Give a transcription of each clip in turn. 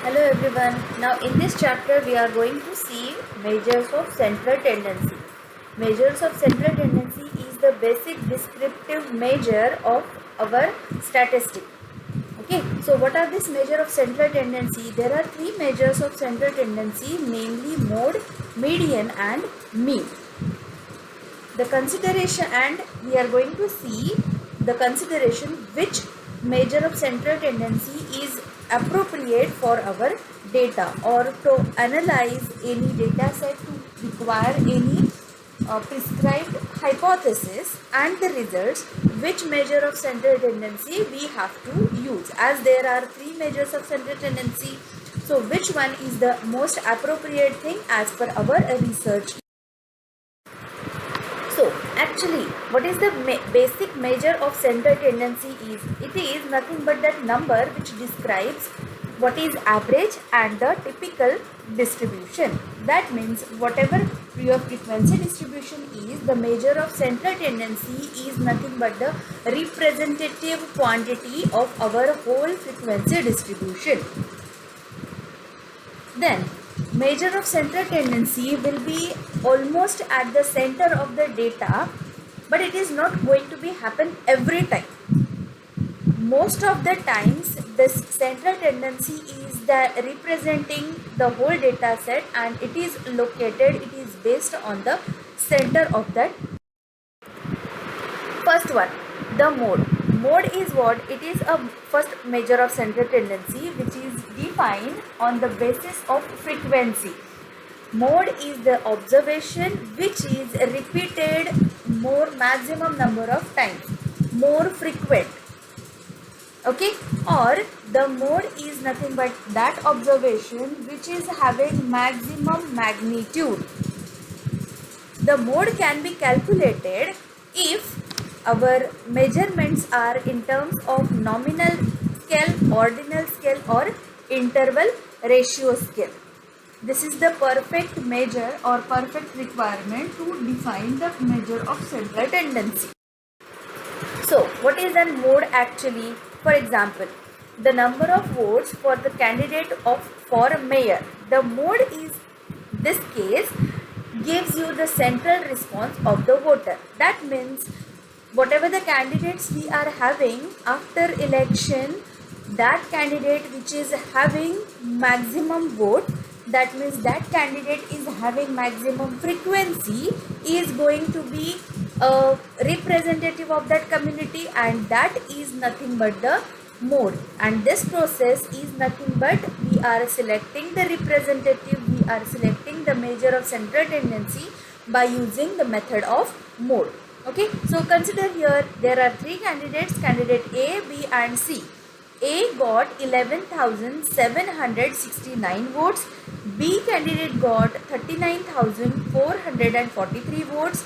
Hello everyone. Now in this chapter we are going to see measures of central tendency. Measures of central tendency is the basic descriptive measure of our statistic. Okay, so what are this measure of central tendency? There are three measures of central tendency, namely mode, median and mean. The consideration, and we are going to see the consideration which measure of central tendency is appropriate for our data, or to analyze any data set to require any prescribed hypothesis and the results, which measure of central tendency we have to use. As there are three measures of central tendency, so which one is the most appropriate thing as per our research? So actually, what is the basic measure of central tendency is? It is nothing but that number which describes what is average and the typical distribution. That means whatever your frequency distribution is, the measure of central tendency is nothing but the representative quantity of our whole frequency distribution. Then measure of central tendency will be almost at the center of the data, but it is not going to be happen every time. Most of the times this central tendency is the representing the whole data set, and it is based on the center of that. First one, the mode. Mode is what? It is a first measure of central tendency which is defined on the basis of frequency. Mode is the observation which is repeated more maximum number of times, more frequent. Okay, or the mode is nothing but that observation which is having maximum magnitude. The mode can be calculated if our measurements are in terms of nominal scale, ordinal scale or interval ratio scale. This is the perfect measure or perfect requirement to define the measure of central tendency. So what is a mode actually? For example, the number of votes for the candidate for mayor. The mode is, this case, gives you the central response of the voter. That means whatever the candidates we are having after election, that candidate which is having maximum vote, that means that candidate is having maximum frequency, is going to be a representative of that community, and that is nothing but the mode. And this process is nothing but we are selecting the representative, we are selecting the measure of central tendency by using the method of mode. Okay, so consider here there are three candidates, candidate A, B and C. A got 11,769 votes, B candidate got 39,443 votes,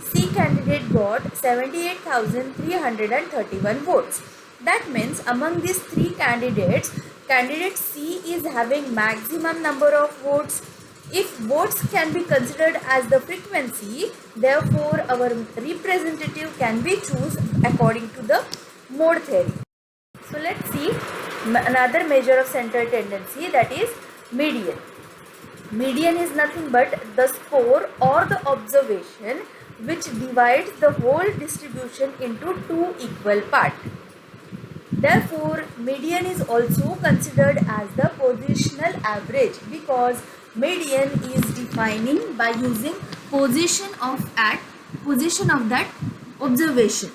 C candidate got 78,331 votes. That means among these three candidates, candidate C is having maximum number of votes. If votes can be considered as the frequency, therefore our representative can be chosen according to the mode theory. So let's see another measure of central tendency, that is median. Median is nothing but the score or the observation which divides the whole distribution into two equal parts. Therefore, median is also considered as the positional average, because median is defining by using position of that observation.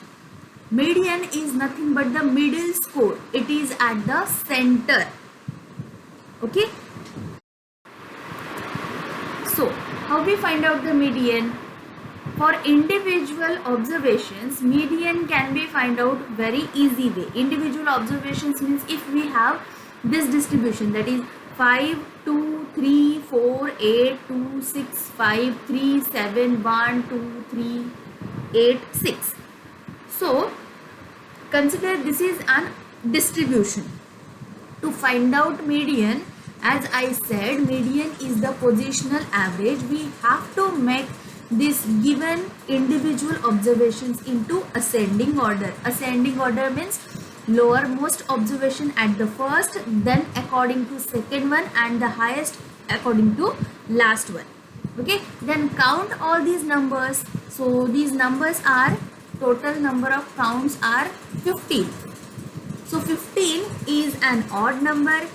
Median is nothing but the middle score. It is at the center. Okay. So, how we find out the median? For individual observations, median can be found out very easy way. Individual observations means if we have this distribution, that is 5, 2, 3, 4, 8, 2, 6, 5, 3, 7, 1, 2, 3, 8, 6. So, consider this is an distribution. To find out median, as I said, median is the positional average. We have to make this given individual observations into ascending order. Ascending order means lowermost observation at the first, then according to second one, and the highest according to last one. Okay, then count all these numbers. So these numbers are, total number of counts are 15. So 15 is an odd number.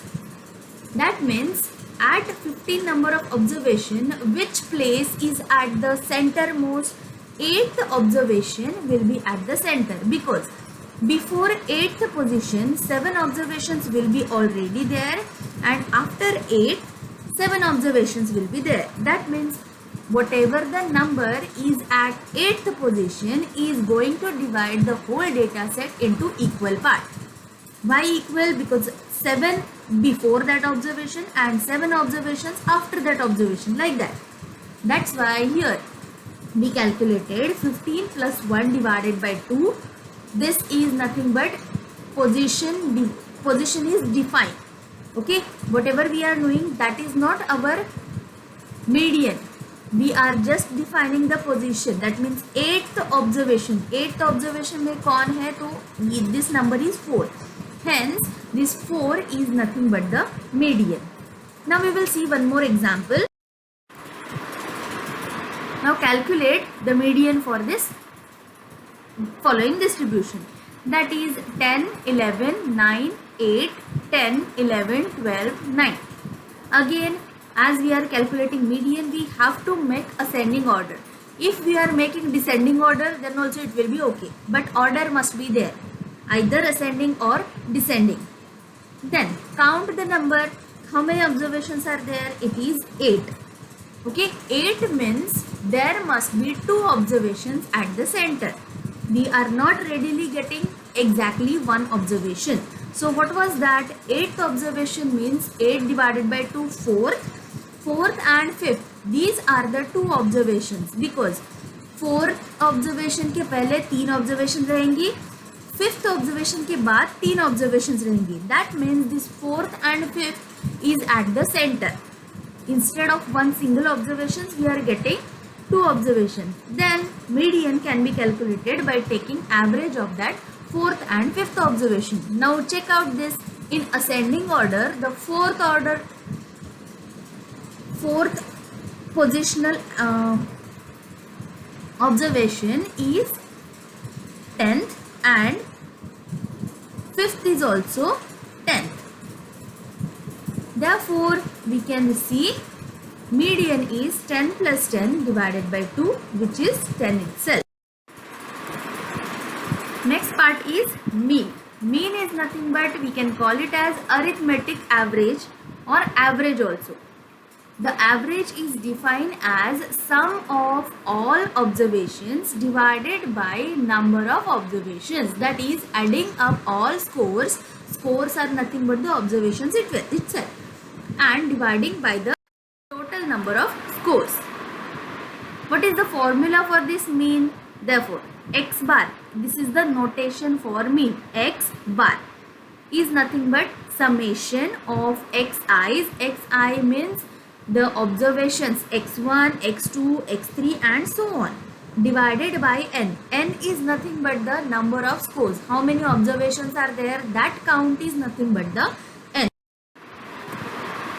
That means at 15 number of observation, which place is at the centermost? 8th observation will be at the center, because before 8th position 7 observations will be already there, and after 8 7 observations will be there. That means whatever the number is at 8th position is going to divide the whole data set into equal part. Why equal? Because 7 before that observation and 7 observations after that observation, like that. That's why here we calculated 15 plus 1 divided by 2. This is nothing but position is defined. Okay, whatever we are doing, that is not our median. We are just defining the position. That means 8th observation. 8th observation में कौन है? तो this number is 4. Hence this 4 is nothing but the median. Now we will see one more example. Now calculate the median for this following distribution. That is 10, 11, 9, 8, 10, 11, 12, 9. Again, as we are calculating median, we have to make ascending order. If we are making descending order, then also it will be okay. But order must be there, either ascending or descending. Then count the number. How many observations are there? It is 8. Okay, 8 means there must be 2 observations at the center. We are not readily getting exactly 1 observation. So what was that? 8th observation means 8 divided by 2, 4th and 5th. These are the 2 observations, because 4th observation के पहले 3 observations रहेंगी, 5th observation के बाद 3 observations रहेंगी. That means this 4th and 5th is at the center. Instead of 1 single observations, we are getting 2 observations. Then median can be calculated by taking average of that 4th and 5th observation. Now check out this in ascending order. The 4th positional observation is 10th, and 5th is also 10th. Therefore we can see median is 10 plus 10 divided by 2, which is 10 itself. Next part is mean. Mean is nothing but, we can call it as arithmetic average or average also. The average is defined as sum of all observations divided by number of observations. That is adding up all scores. Scores are nothing but the observations itself, and dividing by the total number of scores. What is the formula for this mean? Therefore x bar, this is the notation for mean. X bar is nothing but summation of xi's. Xi means the observations x1, x2, x3 and so on, divided by n. N is nothing but the number of scores. How many observations are there? That count is nothing but the n.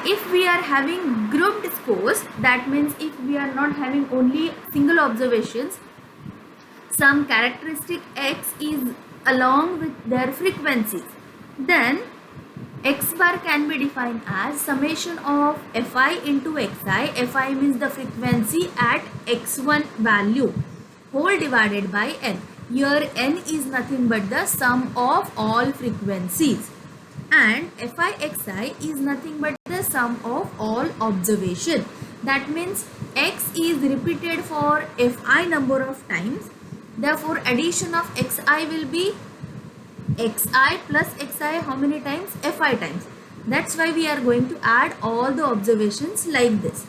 If we are having grouped scores, that means if we are not having only single observations, some characteristic x is along with their frequencies, then x bar can be defined as summation of fi into xi. Fi means the frequency at x1 value, whole divided by n. Here n is nothing but the sum of all frequencies, and fi xi is nothing but the sum of all observation. That means x is repeated for fi number of times. Therefore addition of xi will be xi plus xi how many times? fi times. That's why we are going to add all the observations like this.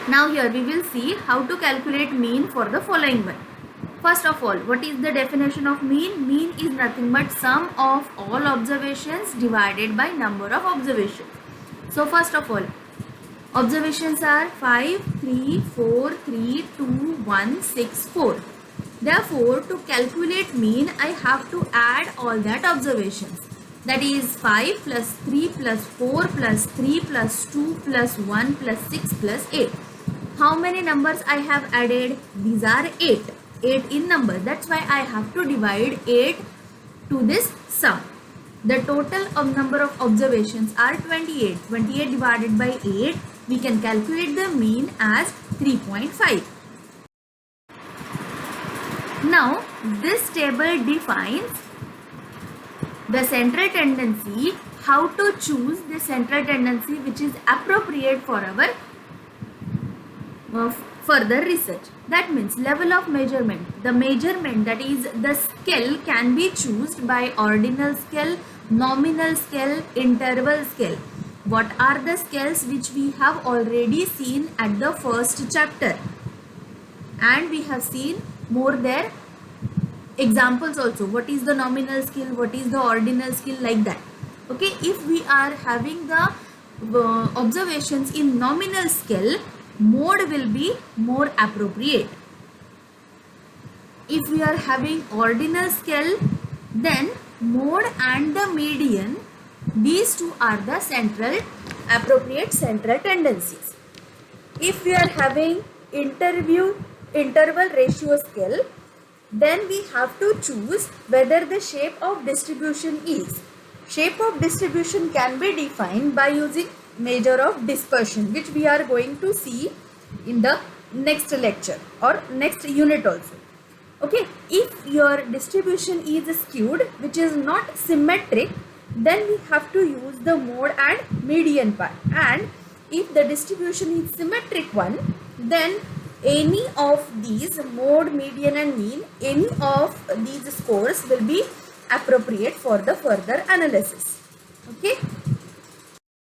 Now here we will see how to calculate mean for the following one. First of all, what is the definition of mean? Mean is nothing but sum of all observations divided by number of observations. So first of all, observations are 5, 3, 4, 3, 2, 1, 6, 4. Therefore, to calculate mean, I have to add all that observations. That is 5 plus 3 plus 4 plus 3 plus 2 plus 1 plus 6 plus 8. How many numbers I have added? These are 8. 8 in number. That's why I have to divide 8 to this sum. The total of number of observations are 28. 28 divided by 8, we can calculate the mean as 3.5. Now, this table defines the central tendency, how to choose the central tendency which is appropriate for our further research. That means level of measurement. The measurement, that is the scale, can be chosen by ordinal scale, nominal scale, interval scale. What are the scales which we have already seen at the first chapter, and we have seen more there examples also. What is the nominal scale, what is the ordinal scale, like that. Okay, if we are having the observations in nominal scale, mode will be more appropriate. If we are having ordinal scale, then mode and the median, these two are the appropriate central tendencies. If we are having interval ratio scale, then we have to choose whether the shape of distribution is. Shape of distribution can be defined by using measure of dispersion, which we are going to see in the next lecture or next unit also. Okay, if your distribution is skewed, which is not symmetric, then we have to use the mode and median part. And if the distribution is symmetric one, then any of these mode, median and mean, any of these scores will be appropriate for the further analysis. Okay.